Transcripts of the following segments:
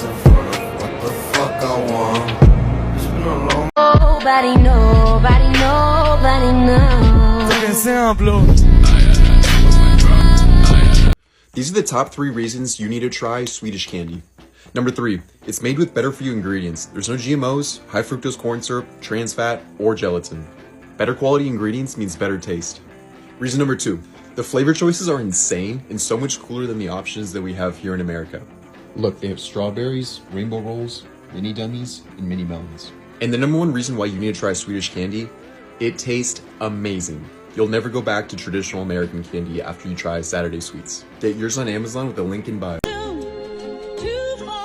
in front of what the fuck I want. It's been a long Nobody knows. These are the top 3 reasons you need to try Swedish candy. Number 3, it's made with better for you ingredients. There's no GMOs, high fructose corn syrup, trans fat, or gelatin. Better quality ingredients means better taste. Reason number 2, the flavor choices are insane and so much cooler than the options that we have here in America. Look, they have strawberries, rainbow rolls, mini dummies, and mini melons. And the number 1 reason why you need to try Swedish candy, it tastes amazing. You'll never go back to traditional American candy after you try Saturday Sweets. Get yours on Amazon with the link in bio.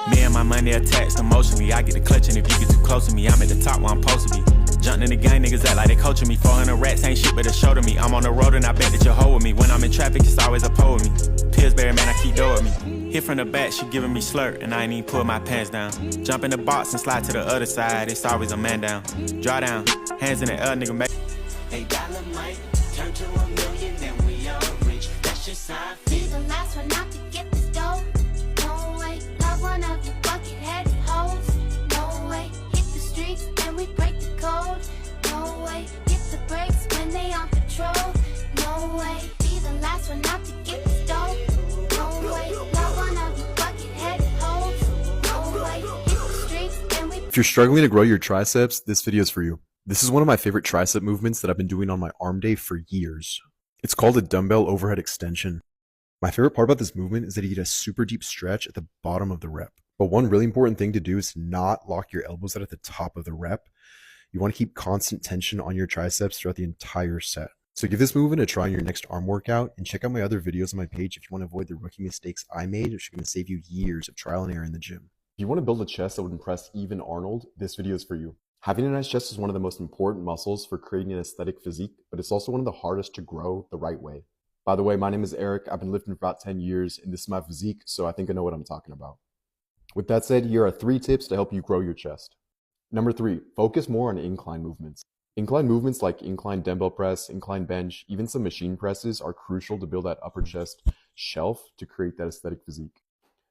Me and my money attached emotionally. I get the clutch, and if you get too close to me, I'm at the top where I'm supposed to be. Jumping in the gang, niggas act like they coaching me. 400 rats ain't shit but a show to me. I'm on the road and I bet that you'll hold with me. When I'm in traffic, it's always a pole with me. Pillsbury, man, I keep dough with me. Hit from the back, she giving me slurp, and I ain't even pull my pants down. Jump in the box and slide to the other side, it's always a man down. Draw down, hands in the air, nigga, make $8 might turn to $1 million, then we all rich. That's just how I feel. Be the last one out to get this dough. No way, not one of you bucket-headed hoes. No way, hit the streets and we break the code. No way, hit the brakes when they on patrol. No way, be the last one out to get this dough. No way, not one of you bucket-headed hoes. No way, hit the streets and we. If you're struggling to grow your triceps, this video is for you. This is one of my favorite tricep movements that I've been doing on my arm day for years. It's called a dumbbell overhead extension. My favorite part about this movement is that you get a super deep stretch at the bottom of the rep. But one really important thing to do is not lock your elbows out at the top of the rep. You want to keep constant tension on your triceps throughout the entire set. So give this movement a try in your next arm workout, and check out my other videos on my page if you want to avoid the rookie mistakes I made, which are going to save you years of trial and error in the gym. If you want to build a chest that would impress even Arnold, this video is for you. Having a nice chest is one of the most important muscles for creating an aesthetic physique, but it's also one of the hardest to grow the right way. By the way, my name is Eric. I've been lifting for about 10 years, and this is my physique, so I think I know what I'm talking about. With that said, here are 3 tips to help you grow your chest. Number 3, focus more on incline movements. Incline movements like incline dumbbell press, incline bench, even some machine presses are crucial to build that upper chest shelf to create that aesthetic physique.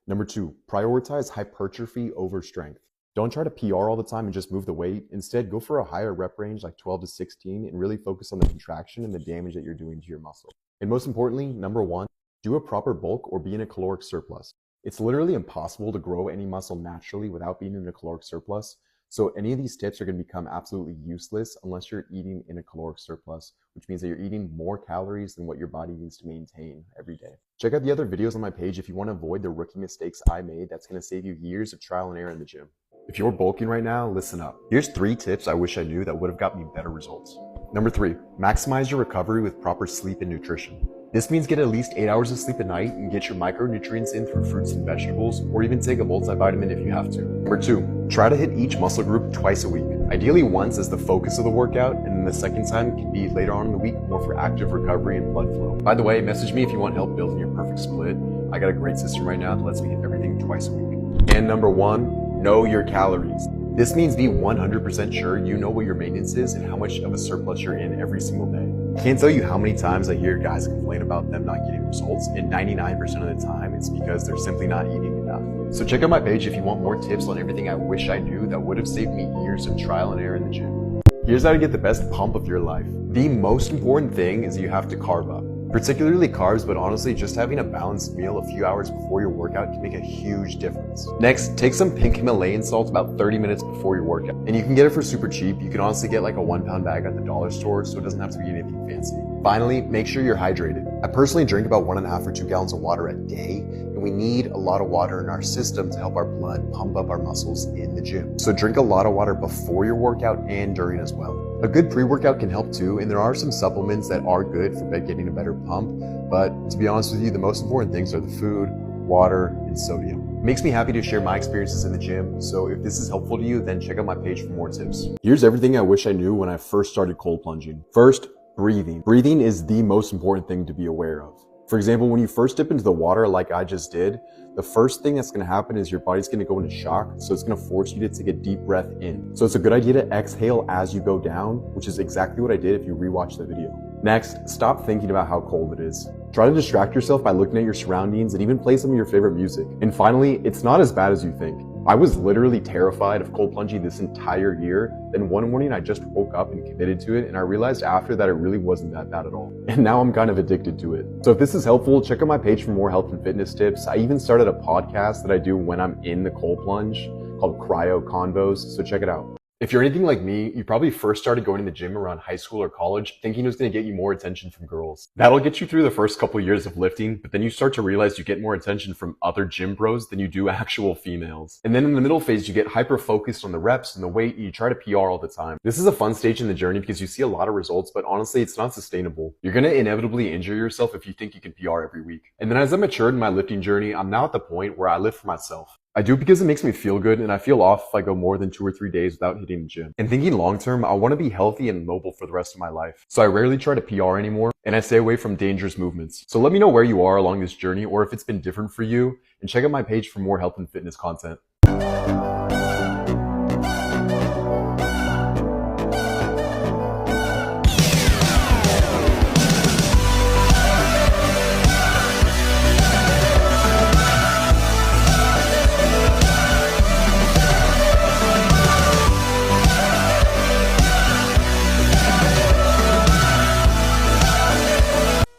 Number 2, prioritize hypertrophy over strength. Don't try to PR all the time and just move the weight. Instead, go for a higher rep range like 12 to 16 and really focus on the contraction and the damage that you're doing to your muscle. And most importantly, number 1, do a proper bulk or be in a caloric surplus. It's literally impossible to grow any muscle naturally without being in a caloric surplus. So any of these tips are going to become absolutely useless unless you're eating in a caloric surplus, which means that you're eating more calories than what your body needs to maintain every day. Check out the other videos on my page if you want to avoid the rookie mistakes I made. That's going to save you years of trial and error in the gym. If you're bulking right now, listen up. Here's 3 tips I wish I knew that would have got me better results. Number 3, maximize your recovery with proper sleep and nutrition. This means get at least 8 hours of sleep a night and get your micronutrients in through fruits and vegetables, or even take a multivitamin if you have to. Number 2, try to hit each muscle group twice a week. Ideally once as the focus of the workout, and then the second time can be later on in the week, more for active recovery and blood flow. By the way, message me if you want help building your perfect split. I got a great system right now that lets me hit everything twice a week. And number 1, know your calories. This means be 100% sure you know what your maintenance is and how much of a surplus you're in every single day. I can't tell you how many times I hear guys complain about them not getting results, and 99% of the time it's because they're simply not eating enough. So check out my page if you want more tips on everything I wish I knew that would have saved me years of trial and error in the gym. Here's how to get the best pump of your life. The most important thing is you have to carb up. Particularly carbs, but honestly, just having a balanced meal a few hours before your workout can make a huge difference. Next, take some pink Himalayan salt about 30 minutes before your workout. And you can get it for super cheap. You can honestly get like a 1-pound bag at the dollar store, so it doesn't have to be anything fancy. Finally, make sure you're hydrated. I personally drink about 1.5 or 2 gallons of water a day, and we need a lot of water in our system to help our blood pump up our muscles in the gym. So drink a lot of water before your workout and during as well. A good pre-workout can help too, and there are some supplements that are good for getting a better pump, but to be honest with you, the most important things are the food, water, and sodium. It makes me happy to share my experiences in the gym, so if this is helpful to you, then check out my page for more tips. Here's everything I wish I knew when I first started cold plunging. First, breathing. Breathing is the most important thing to be aware of. For example, when you first dip into the water like I just did, the first thing that's going to happen is your body's going to go into shock, so it's going to force you to take a deep breath in. So it's a good idea to exhale as you go down, which is exactly what I did if you rewatch the video. Next, stop thinking about how cold it is. Try to distract yourself by looking at your surroundings and even play some of your favorite music. And finally, it's not as bad as you think. I was literally terrified of cold plunging this entire year. Then one morning I just woke up and committed to it, and I realized after that it really wasn't that bad at all. And now I'm kind of addicted to it. So if this is helpful, check out my page for more health and fitness tips. I even started a podcast that I do when I'm in the cold plunge called Cryo Convos, so check it out. If you're anything like me, you probably first started going to the gym around high school or college thinking it was going to get you more attention from girls. That'll get you through the first couple years of lifting, but then you start to realize you get more attention from other gym bros than you do actual females. And then in the middle phase, you get hyper focused on the reps and the weight, and you try to PR all the time. This is a fun stage in the journey because you see a lot of results, but honestly, it's not sustainable. You're going to inevitably injure yourself if you think you can PR every week. And then as I matured in my lifting journey, I'm now at the point where I lift for myself. I do it because it makes me feel good, and I feel off if I go more than 2 or 3 days without hitting the gym. And thinking long term, I want to be healthy and mobile for the rest of my life. So I rarely try to PR anymore, and I stay away from dangerous movements. So let me know where you are along this journey, or if it's been different for you, and check out my page for more health and fitness content.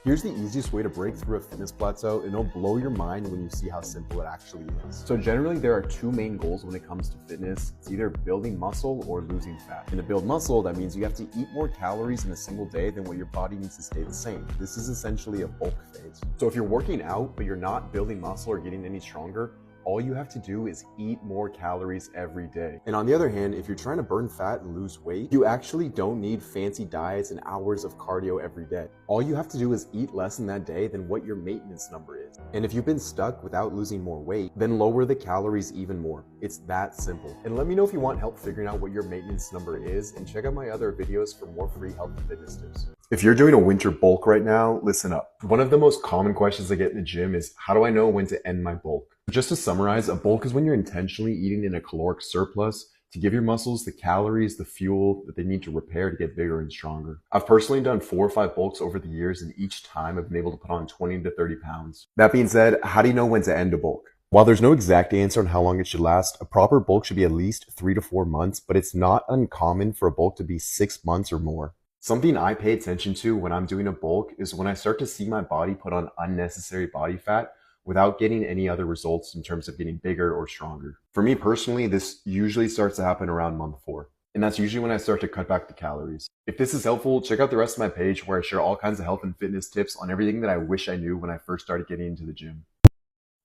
Here's the easiest way to break through a fitness plateau, and it'll blow your mind when you see how simple it actually is. So generally there are 2 main goals when it comes to fitness. It's either building muscle or losing fat. And to build muscle, that means you have to eat more calories in a single day than what your body needs to stay the same. This is essentially a bulk phase. So if you're working out, but you're not building muscle or getting any stronger, all you have to do is eat more calories every day. And on the other hand, if you're trying to burn fat and lose weight, you actually don't need fancy diets and hours of cardio every day. All you have to do is eat less in that day than what your maintenance number is. And if you've been stuck without losing more weight, then lower the calories even more. It's that simple. And let me know if you want help figuring out what your maintenance number is, and check out my other videos for more free health and fitness tips. If you're doing a winter bulk right now, listen up. One of the most common questions I get in the gym is, how do I know when to end my bulk? Just to summarize, a bulk is when you're intentionally eating in a caloric surplus to give your muscles the calories, the fuel that they need to repair to get bigger and stronger. I've personally done 4 or 5 bulks over the years, and each time I've been able to put on 20 to 30 pounds. That being said, how do you know when to end a bulk? While there's no exact answer on how long it should last, a proper bulk should be at least 3 to 4 months, but it's not uncommon for a bulk to be 6 months or more. Something I pay attention to when I'm doing a bulk is when I start to see my body put on unnecessary body fat without getting any other results in terms of getting bigger or stronger. For me personally, this usually starts to happen around month 4. And that's usually when I start to cut back the calories. If this is helpful, check out the rest of my page where I share all kinds of health and fitness tips on everything that I wish I knew when I first started getting into the gym.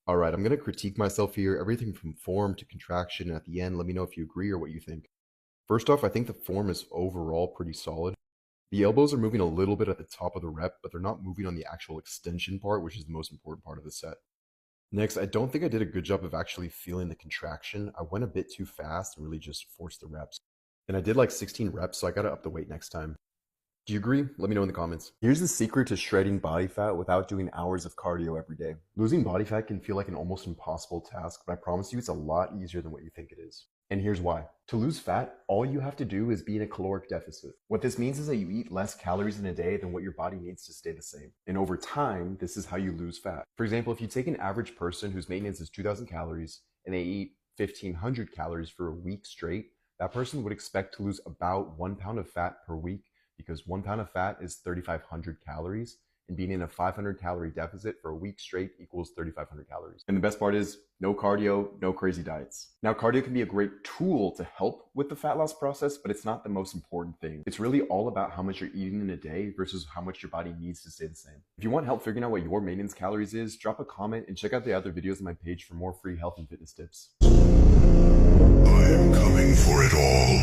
Alright, I'm going to critique myself here, everything from form to contraction, and at the end, let me know if you agree or what you think. First off, I think the form is overall pretty solid. The elbows are moving a little bit at the top of the rep, but they're not moving on the actual extension part, which is the most important part of the set. Next, I don't think I did a good job of actually feeling the contraction. I went a bit too fast and really just forced the reps. And I did like 16 reps, so I gotta up the weight next time. Do you agree? Let me know in the comments. Here's the secret to shredding body fat without doing hours of cardio every day. Losing body fat can feel like an almost impossible task, but I promise you it's a lot easier than what you think it is. And here's why. To lose fat, all you have to do is be in a caloric deficit. What this means is that you eat less calories in a day than what your body needs to stay the same. And over time, this is how you lose fat. For example, if you take an average person whose maintenance is 2,000 calories and they eat 1,500 calories for a week straight, that person would expect to lose about 1 pound of fat per week, because 1 pound of fat is 3,500 calories, and being in a 500 calorie deficit for a week straight equals 3,500 calories. And the best part is, no cardio, no crazy diets. Now, cardio can be a great tool to help with the fat loss process, but it's not the most important thing. It's really all about how much you're eating in a day versus how much your body needs to stay the same. If you want help figuring out what your maintenance calories is, drop a comment and check out the other videos on my page for more free health and fitness tips. I am coming for it all.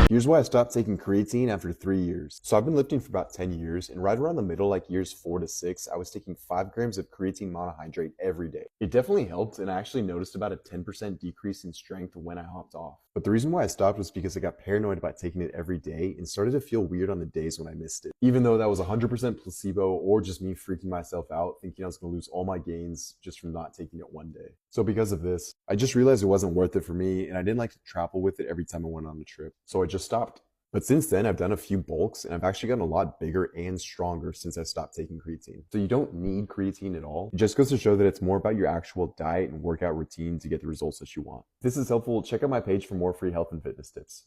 Here's why I stopped taking creatine after 3 years. So I've been lifting for about 10 years, and right around the middle, like years 4 to 6, I was taking 5 grams of creatine monohydrate every day. It definitely helped, and I actually noticed about a 10% decrease in strength when I hopped off. But the reason why I stopped was because I got paranoid about taking it every day and started to feel weird on the days when I missed it. Even though that was 100% placebo or just me freaking myself out, thinking I was going to lose all my gains just from not taking it one day. So because of this, I just realized it wasn't worth it for me, and I didn't like to travel with it every time I went on a trip. So I just stopped. But since then, I've done a few bulks and I've actually gotten a lot bigger and stronger since I stopped taking creatine. So you don't need creatine at all. It just goes to show that it's more about your actual diet and workout routine to get the results that you want. If this is helpful, check out my page for more free health and fitness tips.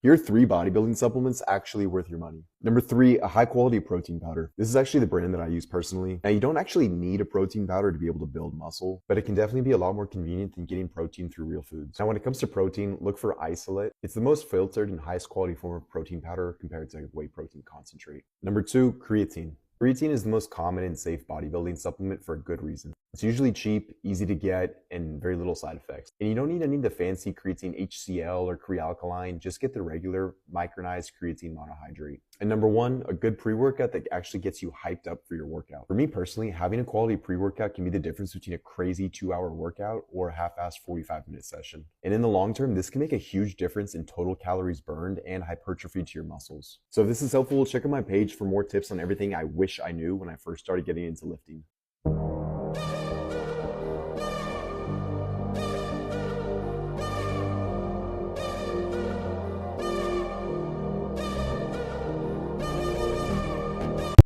Here are 3 bodybuilding supplements actually worth your money. Number 3, a high quality protein powder. This is actually the brand that I use personally. Now you don't actually need a protein powder to be able to build muscle, but it can definitely be a lot more convenient than getting protein through real foods. Now when it comes to protein, look for isolate. It's the most filtered and highest quality form of protein powder compared to whey protein concentrate. Number 2, creatine. Creatine is the most common and safe bodybuilding supplement for a good reason. It's usually cheap, easy to get, and very little side effects. And you don't need any of the fancy creatine HCl or Crealkaline, just get the regular micronized creatine monohydrate. And number 1, a good pre-workout that actually gets you hyped up for your workout. For me personally, having a quality pre-workout can be the difference between a crazy 2-hour workout or a half-assed 45-minute session. And in the long term, this can make a huge difference in total calories burned and hypertrophy to your muscles. So if this is helpful, check out my page for more tips on everything I wish I knew when I first started getting into lifting.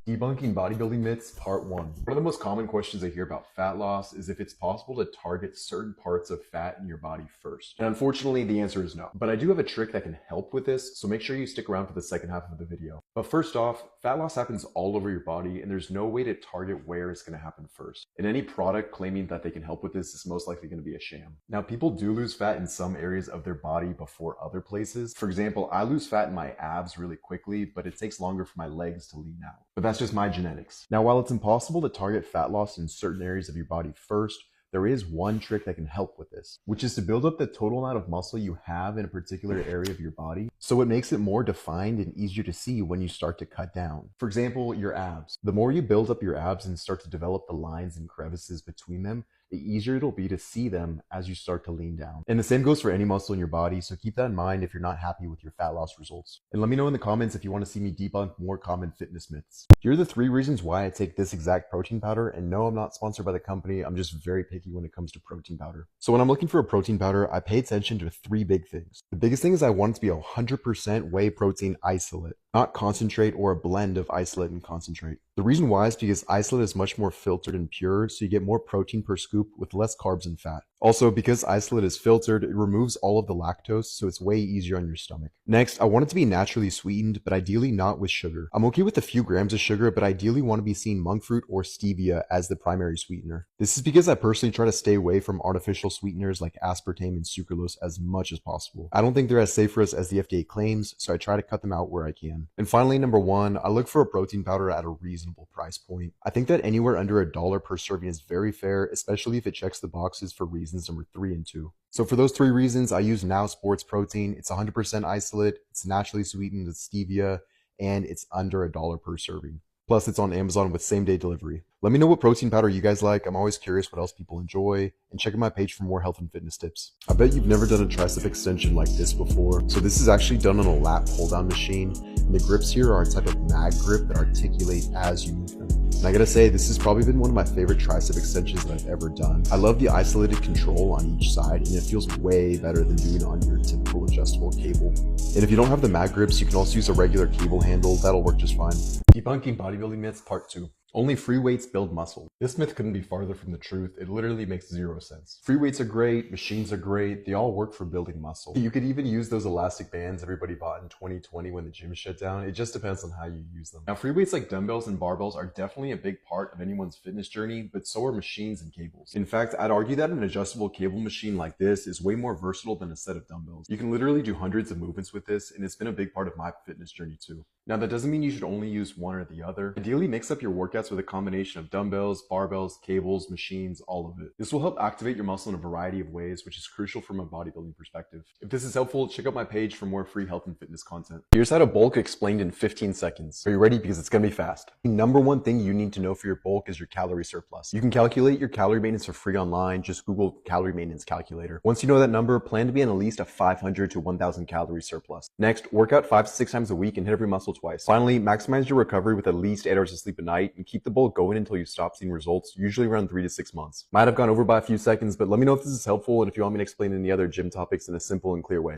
Debunking bodybuilding myths, part 1. One of the most common questions I hear about fat loss is if it's possible to target certain parts of fat in your body first. And unfortunately, the answer is no. But I do have a trick that can help with this, so make sure you stick around for the second half of the video. But first off, fat loss happens all over your body, and there's no way to target where it's going to happen first. And any product claiming that they can help with this is most likely going to be a sham. Now, people do lose fat in some areas of their body before other places. For example, I lose fat in my abs really quickly, but it takes longer for my legs to lean out. But that's just my genetics. Now, while it's impossible to target fat loss in certain areas of your body first, there is one trick that can help with this, which is to build up the total amount of muscle you have in a particular area of your body, so it makes it more defined and easier to see when you start to cut down. For example, your abs. The more you build up your abs and start to develop the lines and crevices between them, the easier it'll be to see them as you start to lean down. And the same goes for any muscle in your body, so keep that in mind if you're not happy with your fat loss results. And let me know in the comments if you want to see me debunk more common fitness myths. Here are the 3 reasons why I take this exact protein powder, and no, I'm not sponsored by the company, I'm just very picky when it comes to protein powder. So when I'm looking for a protein powder, I pay attention to 3 big things. The biggest thing is I want it to be 100% whey protein isolate, not concentrate or a blend of isolate and concentrate. The reason why is because isolate is much more filtered and pure, so you get more protein per scoop with less carbs and fat. Also, because isolate is filtered, it removes all of the lactose, so it's way easier on your stomach. Next, I want it to be naturally sweetened, but ideally not with sugar. I'm okay with a few grams of sugar, but ideally want to be seeing monk fruit or stevia as the primary sweetener. This is because I personally try to stay away from artificial sweeteners like aspartame and sucralose as much as possible. I don't think they're as safe for us as the FDA claims, so I try to cut them out where I can. And finally, number 1, I look for a protein powder at a reasonable price point. I think that anywhere under $1 per serving is very fair, especially if it checks the boxes for reasons number 3 and 2. So for those 3 reasons, I use Now Sports Protein. It's 100% isolate, it's naturally sweetened with stevia, and it's under $1 per serving. Plus, it's on Amazon with same-day delivery. Let me know what protein powder you guys like. I'm always curious what else people enjoy. And check out my page for more health and fitness tips. I bet you've never done a tricep extension like this before. So this is actually done on a lat pull-down machine. And the grips here are a type of mag grip that articulate as you move them. And I gotta say, this has probably been one of my favorite tricep extensions that I've ever done. I love the isolated control on each side, and it feels way better than doing it on your typical adjustable cable. And if you don't have the mag grips, you can also use a regular cable handle. That'll work just fine. Debunking bodybuilding myths, part 2. Only free weights build muscle. This myth couldn't be farther from the truth. It literally makes 0 sense. Free weights are great, machines are great, they all work for building muscle. You could even use those elastic bands everybody bought in 2020 when the gym shut down. It just depends on how you use them. Now, free weights like dumbbells and barbells are definitely a big part of anyone's fitness journey, but so are machines and cables. In fact, I'd argue that an adjustable cable machine like this is way more versatile than a set of dumbbells. You can literally do hundreds of movements with this, and it's been a big part of my fitness journey too. Now, that doesn't mean you should only use one or the other. Ideally, mix up your workouts with a combination of dumbbells, barbells, cables, machines, all of it. This will help activate your muscle in a variety of ways, which is crucial from a bodybuilding perspective. If this is helpful, check out my page for more free health and fitness content. Here's how to bulk explained in 15 seconds. Are you ready? Because it's gonna be fast. The number one thing you need to know for your bulk is your calorie surplus. You can calculate your calorie maintenance for free online. Just Google calorie maintenance calculator. Once you know that number, plan to be in at least a 500 to 1,000 calorie surplus. Next, work out 5 to 6 times a week and hit every muscle twice. Finally, maximize your recovery with at least 8 hours of sleep a night and keep the bulk going until you stop seeing results, usually around 3 to 6 months. Might have gone over by a few seconds, but let me know if this is helpful and if you want me to explain any other gym topics in a simple and clear way.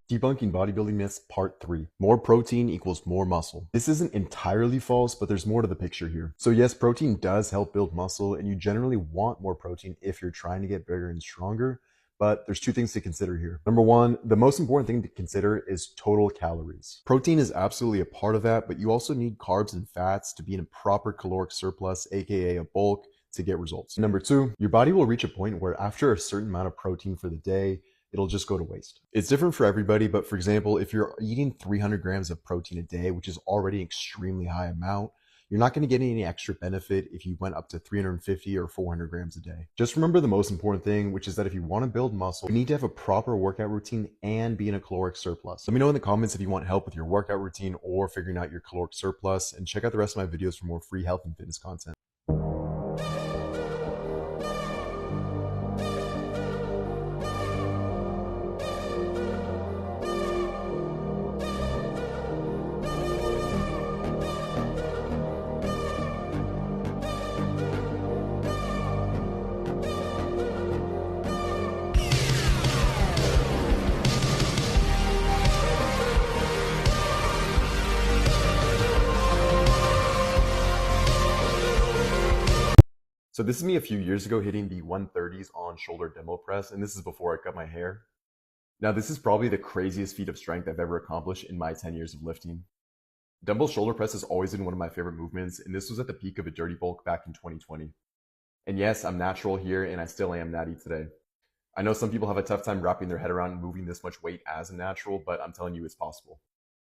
Debunking bodybuilding myths part 3. More protein equals more muscle. This isn't entirely false, but there's more to the picture here. So yes, protein does help build muscle, and you generally want more protein if you're trying to get bigger and stronger. But there's two things to consider here. Number one, the most important thing to consider is total calories. Protein is absolutely a part of that, but you also need carbs and fats to be in a proper caloric surplus, aka a bulk, to get results. Number two, your body will reach a point where after a certain amount of protein for the day, it'll just go to waste. It's different for everybody, but for example, if you're eating 300 grams of protein a day, which is already an extremely high amount, you're not going to get any extra benefit if you went up to 350 or 400 grams a day. Just remember the most important thing, which is that if you want to build muscle, you need to have a proper workout routine and be in a caloric surplus. Let me know in the comments if you want help with your workout routine or figuring out your caloric surplus, and check out the rest of my videos for more free health and fitness content. So this is me a few years ago hitting the 130s on shoulder demo press, and this is before I cut my hair. Now this is probably the craziest feat of strength I've ever accomplished in my 10 years of lifting. Dumbbell shoulder press has always been one of my favorite movements, and this was at the peak of a dirty bulk back in 2020. And yes, I'm natural here, and I still am natty today. I know some people have a tough time wrapping their head around moving this much weight as a natural, but I'm telling you it's possible.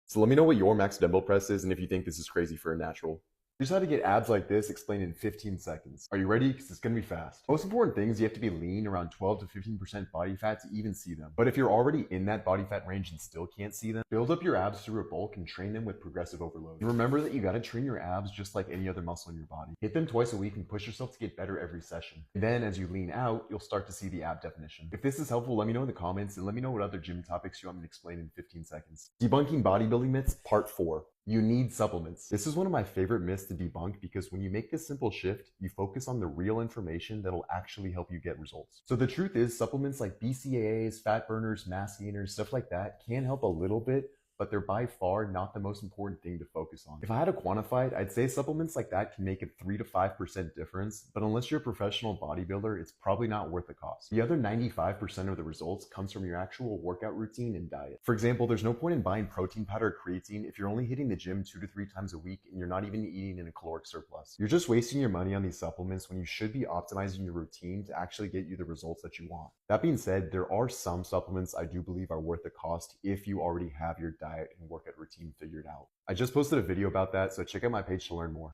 So let me know what your max dumbbell press is and if you think this is crazy for a natural. Here's how to get abs like this explained in 15 seconds. Are you ready? Because it's going to be fast. Most important thing is you have to be lean, around 12 to 15% body fat to even see them. But if you're already in that body fat range and still can't see them, build up your abs through a bulk and train them with progressive overload. And remember that you got to train your abs just like any other muscle in your body. Hit them twice a week and push yourself to get better every session. And then as you lean out, you'll start to see the ab definition. If this is helpful, let me know in the comments and let me know what other gym topics you want me to explain in 15 seconds. Debunking bodybuilding myths, part 4. You need supplements. This is one of my favorite myths to debunk because when you make this simple shift, you focus on the real information that'll actually help you get results. So the truth is, supplements like BCAAs, fat burners, mass gainers, stuff like that can help a little bit, but they're by far not the most important thing to focus on. If I had to quantify it, I'd say supplements like that can make a 3 to 5% difference, but unless you're a professional bodybuilder, it's probably not worth the cost. The other 95% of the results comes from your actual workout routine and diet. For example, there's no point in buying protein powder or creatine if you're only hitting the gym 2 to 3 times a week and you're not even eating in a caloric surplus. You're just wasting your money on these supplements when you should be optimizing your routine to actually get you the results that you want. That being said, there are some supplements I do believe are worth the cost if you already have your diet and workout routine figured out. I just posted a video about that, so check out my page to learn more.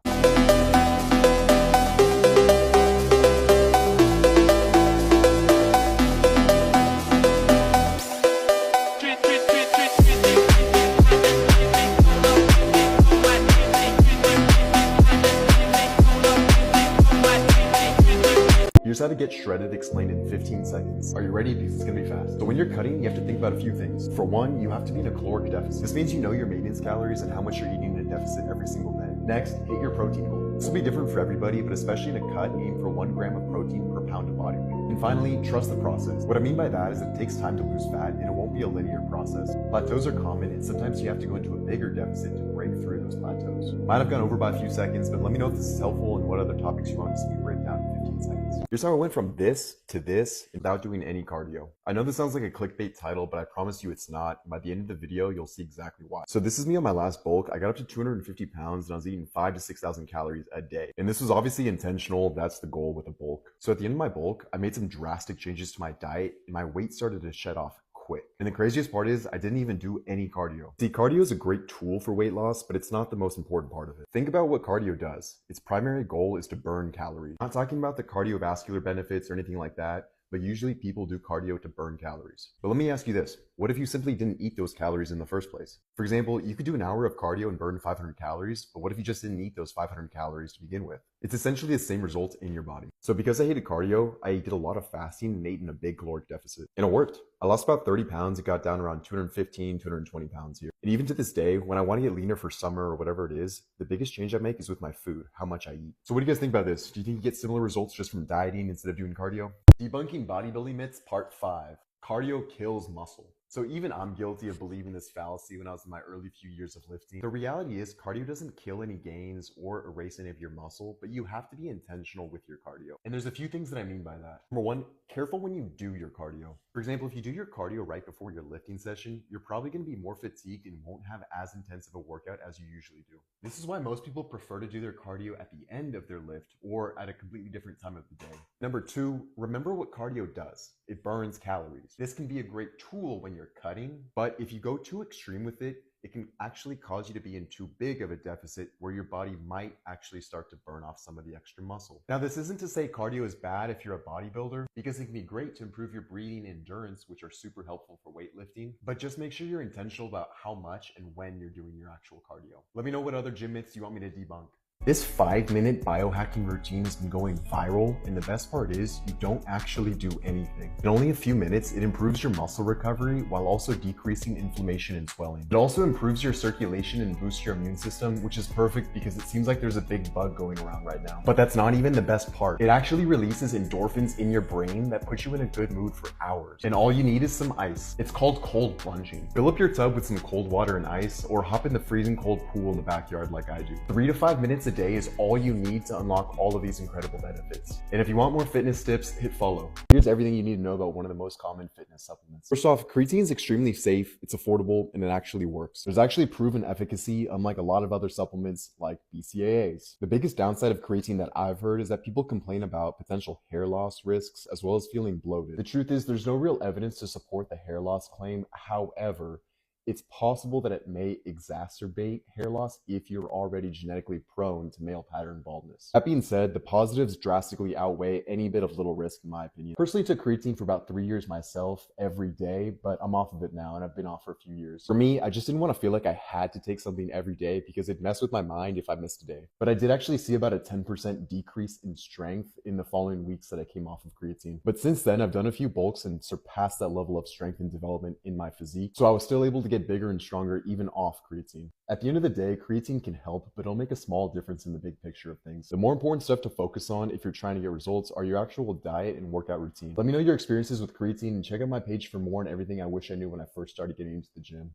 Here's how to get shredded explained in 15 seconds. Are you ready? Because it's gonna be fast. So when you're cutting, you have to think about a few things. For one, you have to be in a caloric deficit. This means you know your maintenance calories and how much you're eating in a deficit every single day. Next, hit your protein goal. This will be different for everybody, but especially in a cut, aim for 1 gram of protein per pound of body weight. And finally, trust the process. What I mean by that is it takes time to lose fat and it won't be a linear process. Plateaus are common and sometimes you have to go into a bigger deficit to break through those plateaus. Might have gone over by a few seconds, but let me know if this is helpful and what other topics you want to see me break down in 15 seconds. Here's how I went from this to this without doing any cardio. I know this sounds like a clickbait title, but I promise you it's not. By the end of the video, you'll see exactly why. So this is me on my last bulk. I got up to 250 pounds and I was eating 5,000 to 6,000 calories a day. And this was obviously intentional. That's the goal with a bulk. So at the end of my bulk, I made some drastic changes to my diet and my weight started to shed off quick. And the craziest part is I didn't even do any cardio. See, cardio is a great tool for weight loss, but it's not the most important part of it. Think about what cardio does. Its primary goal is to burn calories. I'm not talking about the cardiovascular benefits or anything like that, but usually people do cardio to burn calories. But let me ask you this. What if you simply didn't eat those calories in the first place? For example, you could do an hour of cardio and burn 500 calories, but what if you just didn't eat those 500 calories to begin with? It's essentially the same result in your body. So because I hated cardio, I did a lot of fasting and ate in a big caloric deficit. And it worked. I lost about 30 pounds and got down around 215, 220 pounds here. And even to this day, when I want to get leaner for summer or whatever it is, the biggest change I make is with my food, how much I eat. So what do you guys think about this? Do you think you get similar results just from dieting instead of doing cardio? Debunking bodybuilding myths, part 5. Cardio kills muscle. So even I'm guilty of believing this fallacy when I was in my early few years of lifting. The reality is cardio doesn't kill any gains or erase any of your muscle, but you have to be intentional with your cardio. And there's a few things that I mean by that. Number one, careful when you do your cardio. For example, if you do your cardio right before your lifting session, you're probably going to be more fatigued and won't have as intensive a workout as you usually do. This is why most people prefer to do their cardio at the end of their lift or at a completely different time of the day. Number two, remember what cardio does. It burns calories. This can be a great tool when you're cutting, but if you go too extreme with it, it can actually cause you to be in too big of a deficit where your body might actually start to burn off some of the extra muscle. Now, this isn't to say cardio is bad if you're a bodybuilder, because it can be great to improve your breathing and endurance, which are super helpful for weightlifting, but just make sure you're intentional about how much and when you're doing your actual cardio. Let me know what other gym myths you want me to debunk. This 5-minute biohacking routine has been going viral, and the best part is you don't actually do anything. In only a few minutes, it improves your muscle recovery while also decreasing inflammation and swelling. It also improves your circulation and boosts your immune system, which is perfect because it seems like there's a big bug going around right now. But that's not even the best part. It actually releases endorphins in your brain that put you in a good mood for hours. And all you need is some ice. It's called cold plunging. Fill up your tub with some cold water and ice, or hop in the freezing cold pool in the backyard like I do. 3 to 5 minutes a day is all you need to unlock all of these incredible benefits. And if you want more fitness tips, hit follow. Here's everything you need to know about one of the most common fitness supplements. First off, creatine is extremely safe, it's affordable, and it actually works. There's actually proven efficacy, unlike a lot of other supplements like BCAAs. The biggest downside of creatine that I've heard is that people complain about potential hair loss risks as well as feeling bloated. The truth is there's no real evidence to support the hair loss claim. However, it's possible that it may exacerbate hair loss if you're already genetically prone to male pattern baldness. That being said, the positives drastically outweigh any bit of little risk in my opinion. Personally, took creatine for about 3 years myself every day, but I'm off of it now and I've been off for a few years. For me, I just didn't want to feel like I had to take something every day because it'd mess with my mind if I missed a day. But I did actually see about a 10% decrease in strength in the following weeks that I came off of creatine. But since then, I've done a few bulks and surpassed that level of strength and development in my physique. So I was still able to get bigger and stronger even off creatine. At the end of the day, creatine can help, but it'll make a small difference in the big picture of things. The more important stuff to focus on if you're trying to get results are your actual diet and workout routine. Let me know your experiences with creatine and check out my page for more on everything I wish I knew when I first started getting into the gym.